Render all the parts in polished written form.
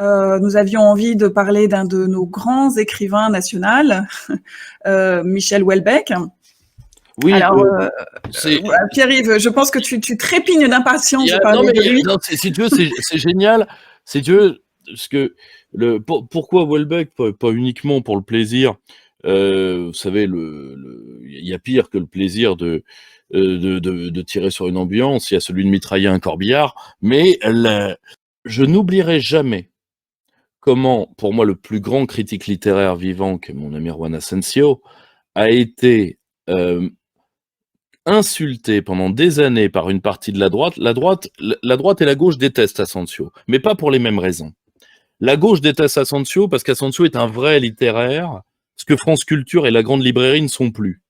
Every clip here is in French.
nous avions envie de parler d'un de nos grands écrivains nationaux, Michel Houellebecq. Oui, Alors, c'est Pierre-Yves, je pense que tu trépignes d'impatience de non, parler mais de lui. non, si tu veux, c'est génial. Si tu veux, parce que pourquoi Houellebecq, pas uniquement pour le plaisir. Vous savez, il y a pire que le plaisir de tirer sur une ambiance. Il y a celui de mitrailler un corbillard. Mais je n'oublierai jamais comment, pour moi, le plus grand critique littéraire vivant, que mon ami Juan Asensio, a été insulté pendant des années par une partie de la droite. La droite et la gauche détestent Asensio, mais pas pour les mêmes raisons. La gauche déteste Asensio parce qu'Asensio est un vrai littéraire, ce que France Culture et la Grande Librairie ne sont plus.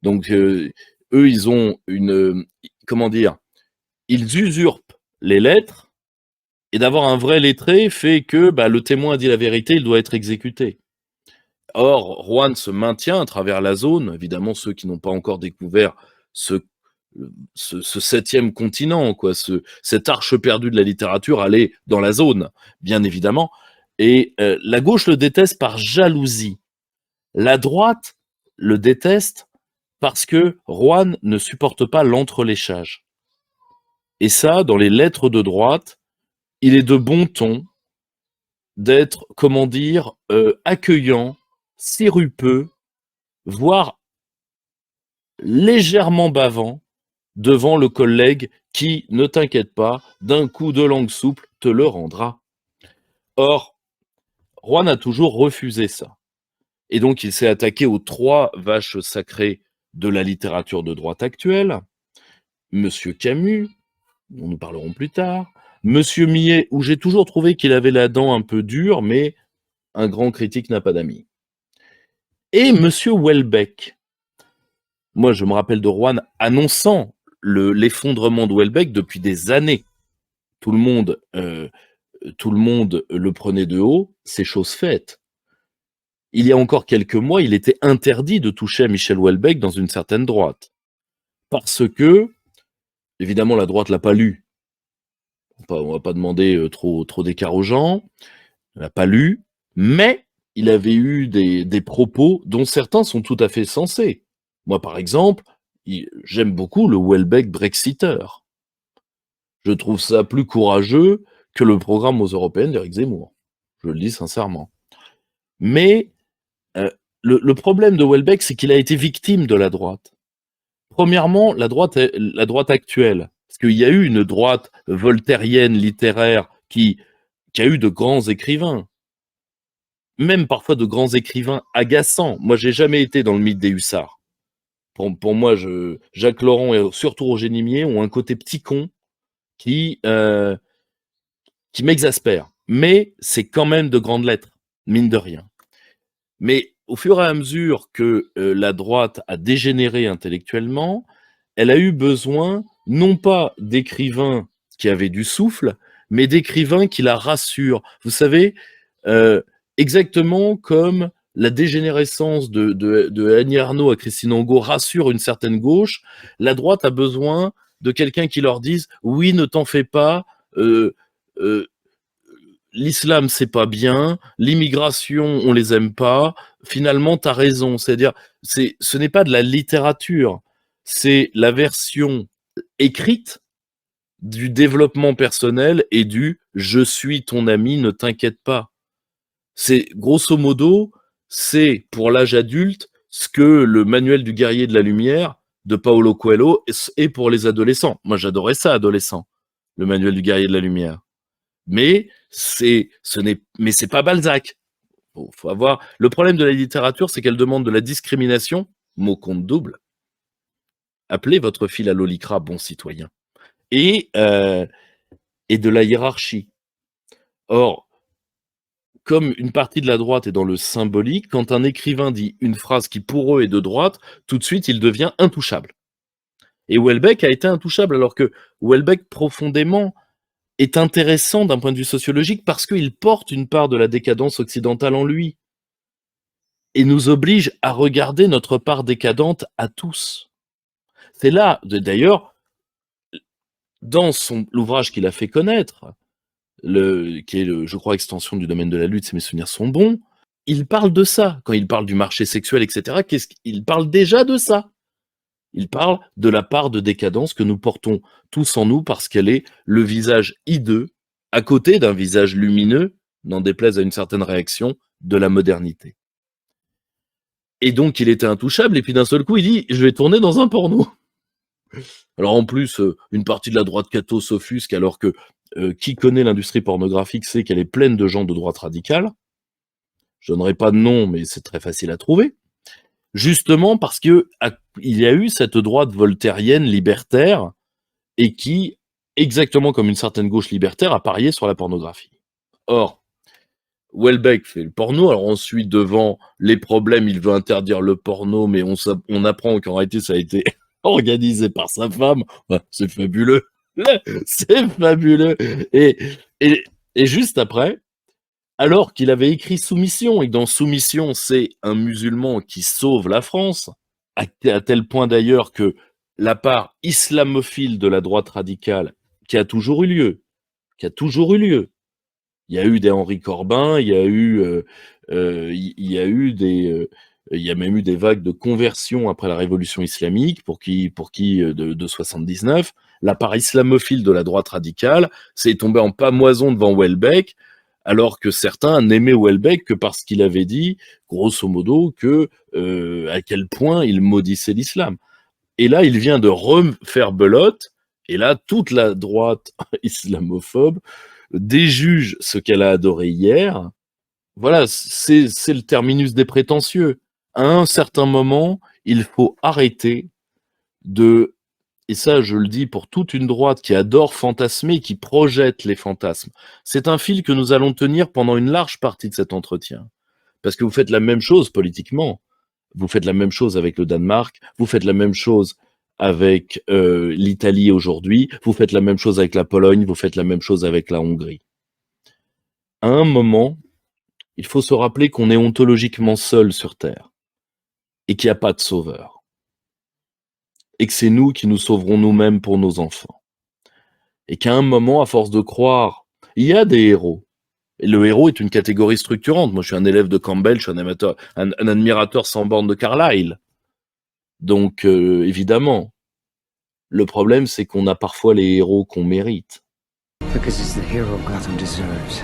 Donc, eux, ils ont comment dire, ils usurpent les lettres, et d'avoir un vrai lettré fait que le témoin a dit la vérité, il doit être exécuté. Or, Juan se maintient à travers la zone. Évidemment, ceux qui n'ont pas encore découvert ce septième continent, quoi, cette arche perdue de la littérature, aller dans la zone, bien évidemment. Et la gauche le déteste par jalousie. La droite le déteste parce que Juan ne supporte pas l'entreléchage. Et ça, dans les lettres de droite, il est de bon ton d'être, comment dire, accueillant, sirupeux, voire légèrement bavant devant le collègue qui, ne t'inquiète pas, d'un coup de langue souple, te le rendra. Or, Juan a toujours refusé ça. Et donc, il s'est attaqué aux trois vaches sacrées de la littérature de droite actuelle. Monsieur Camus, dont nous parlerons plus tard. Monsieur Millet, où j'ai toujours trouvé qu'il avait la dent un peu dure, mais un grand critique n'a pas d'amis. Et Monsieur Houellebecq. Moi, je me rappelle de Juan annonçant l'effondrement de Houellebecq depuis des années. Tout le monde le prenait de haut, c'est chose faite. Il y a encore quelques mois, il était interdit de toucher à Michel Houellebecq dans une certaine droite. Parce que, évidemment, la droite l'a pas lu. On va pas demander trop d'écart aux gens. Elle l'a pas lu, mais il avait eu des propos dont certains sont tout à fait sensés. Moi, par exemple, j'aime beaucoup le Houellebecq Brexiteur. Je trouve ça plus courageux que le programme aux européennes d'Éric Zemmour. Je le dis sincèrement. Mais le problème de Houellebecq, c'est qu'il a été victime de la droite. Premièrement, la droite actuelle, parce qu'il y a eu une droite voltairienne littéraire qui a eu de grands écrivains, même parfois de grands écrivains agaçants. Moi, j'ai jamais été dans le mythe des hussards. Pour moi, Jacques Laurent et surtout Roger Nimier ont un côté petit con qui m'exaspère. Mais c'est quand même de grandes lettres, mine de rien. Mais au fur et à mesure que la droite a dégénéré intellectuellement, elle a eu besoin non pas d'écrivains qui avaient du souffle, mais d'écrivains qui la rassurent. Vous savez, exactement comme la dégénérescence de Annie Ernaux à Christine Angot rassure une certaine gauche, la droite a besoin de quelqu'un qui leur dise « Oui, ne t'en fais pas, l'islam c'est pas bien, l'immigration on les aime pas, finalement t'as raison ». C'est-à-dire, ce n'est pas de la littérature, c'est la version écrite du développement personnel et du « je suis ton ami, ne t'inquiète pas ». C'est grosso modo, c'est pour l'âge adulte ce que le manuel du guerrier de la lumière de Paulo Coelho est pour les adolescents. Moi j'adorais ça, adolescent, le manuel du guerrier de la lumière. Mais c'est pas Balzac. Faut avoir. Le problème de la littérature, c'est qu'elle demande de la discrimination, mot compte double. Appelez votre fil à l'olicra, bon citoyen. Et de la hiérarchie. Or, comme une partie de la droite est dans le symbolique, quand un écrivain dit une phrase qui pour eux est de droite, tout de suite il devient intouchable. Et Houellebecq a été intouchable, alors que Houellebecq profondément est intéressant d'un point de vue sociologique parce qu'il porte une part de la décadence occidentale en lui et nous oblige à regarder notre part décadente à tous. C'est là, d'ailleurs, dans l'ouvrage qu'il a fait connaître, qui est, je crois, extension du domaine de la lutte, si mes souvenirs sont bons, il parle de ça. Quand il parle du marché sexuel, etc., il parle déjà de ça. Il parle de la part de décadence que nous portons tous en nous parce qu'elle est le visage hideux, à côté d'un visage lumineux, n'en déplaise à une certaine réaction, de la modernité. Et donc, il était intouchable, et puis d'un seul coup, il dit « Je vais tourner dans un porno ». Alors en plus, une partie de la droite catho s'offusque, alors que qui connaît l'industrie pornographique sait qu'elle est pleine de gens de droite radicale. Je donnerai pas de nom, mais c'est très facile à trouver. Justement parce que il y a eu cette droite voltairienne libertaire et qui, exactement comme une certaine gauche libertaire, a parié sur la pornographie. Or, Houellebecq fait le porno, alors ensuite, devant les problèmes, il veut interdire le porno, mais on apprend qu'en réalité, ça a été organisé par sa femme. Ouais, c'est fabuleux. C'est fabuleux. Et juste après, alors qu'il avait écrit Soumission, et que dans Soumission, c'est un musulman qui sauve la France, à tel point d'ailleurs que la part islamophile de la droite radicale, qui a toujours eu lieu, il y a eu des Henri Corbin, il y a même eu des vagues de conversion après la révolution islamique, pour qui de 79, la part islamophile de la droite radicale s'est tombée en pâmoison devant Houellebecq, alors que certains n'aimaient Houellebecq que parce qu'il avait dit, grosso modo, que à quel point il maudissait l'islam. Et là, il vient de refaire belote, et là, toute la droite islamophobe déjuge ce qu'elle a adoré hier. Voilà, c'est le terminus des prétentieux. À un certain moment, il faut arrêter de, et ça je le dis pour toute une droite qui adore fantasmer, qui projette les fantasmes. C'est un fil que nous allons tenir pendant une large partie de cet entretien. Parce que vous faites la même chose politiquement. Vous faites la même chose avec le Danemark, vous faites la même chose avec l'Italie aujourd'hui, vous faites la même chose avec la Pologne, vous faites la même chose avec la Hongrie. À un moment, il faut se rappeler qu'on est ontologiquement seul sur Terre et qu'il n'y a pas de sauveur. Et que c'est nous qui nous sauverons nous-mêmes pour nos enfants. Et qu'à un moment, à force de croire, il y a des héros. Et le héros est une catégorie structurante. Moi, je suis un élève de Campbell, je suis un admirateur sans borne de Carlyle. Donc, évidemment, le problème, c'est qu'on a parfois les héros qu'on mérite. Because it's the hero Gotham deserves,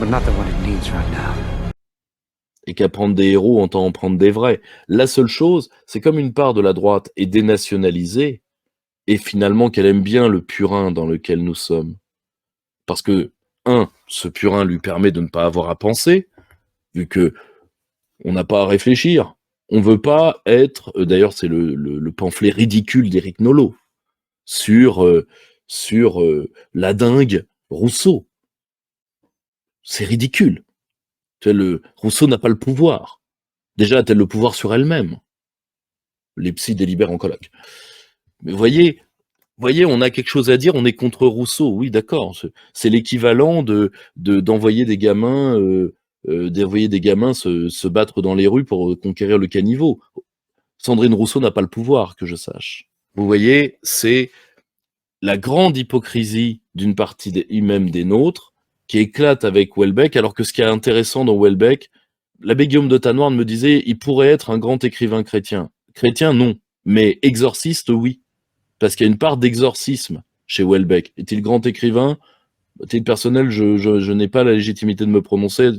but not the one it needs right now. Et qu'à prendre des héros, on entend en prendre des vrais. La seule chose, c'est comme une part de la droite est dénationalisée, et finalement qu'elle aime bien le purin dans lequel nous sommes. Parce que, ce purin lui permet de ne pas avoir à penser, vu que on n'a pas à réfléchir. On veut pas être, d'ailleurs c'est le pamphlet ridicule d'Éric Nolot, sur la dingue Rousseau. C'est ridicule. Rousseau n'a pas le pouvoir. Déjà a-t-elle le pouvoir sur elle-même? Les psys délibèrent en colloque. Mais voyez, on a quelque chose à dire, on est contre Rousseau, oui d'accord. C'est l'équivalent d'envoyer des gamins se battre dans les rues pour conquérir le caniveau. Sandrine Rousseau n'a pas le pouvoir, que je sache. Vous voyez, c'est la grande hypocrisie d'une partie même des nôtres, qui éclate avec Houellebecq, alors que ce qui est intéressant dans Houellebecq, l'abbé Guillaume de Tanoirne me disait, il pourrait être un grand écrivain chrétien. Chrétien, non, mais exorciste, oui. Parce qu'il y a une part d'exorcisme chez Houellebecq. Est-il grand écrivain? À titre personnel, je n'ai pas la légitimité de me prononcer.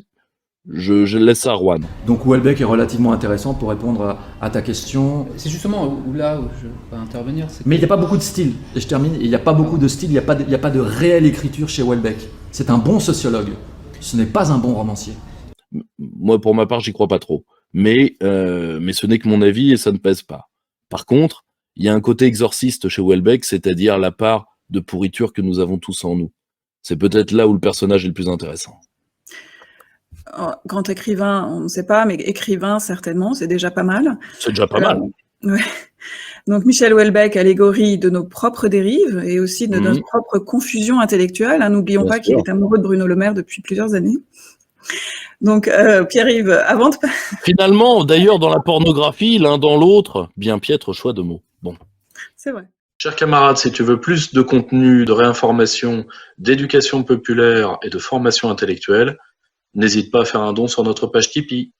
Je laisse ça à Rouen. Donc Houellebecq est relativement intéressant pour répondre à ta question. C'est justement là où je vais intervenir. Mais il n'y a pas beaucoup de style. Et je termine, il n'y a pas beaucoup de style, il n'y a pas de réelle écriture chez Houellebecq. C'est un bon sociologue. Ce n'est pas un bon romancier. Moi, pour ma part, j'y crois pas trop. Mais ce n'est que mon avis et ça ne pèse pas. Par contre, il y a un côté exorciste chez Houellebecq, c'est-à-dire la part de pourriture que nous avons tous en nous. C'est peut-être là où le personnage est le plus intéressant. Grand écrivain, on ne sait pas, mais écrivain, certainement, c'est déjà pas mal. C'est déjà pas mal. Ouais. Donc Michel Houellebecq, allégorie de nos propres dérives et aussi de notre propre confusion intellectuelle. N'oublions pas qu'il est amoureux de Bruno Le Maire depuis plusieurs années. Donc Pierre-Yves, avant de... Finalement, d'ailleurs, dans la pornographie, l'un dans l'autre, bien piètre choix de mots. Bon. C'est vrai. Chers camarades, si tu veux plus de contenu, de réinformation, d'éducation populaire et de formation intellectuelle, n'hésite pas à faire un don sur notre page Tipeee.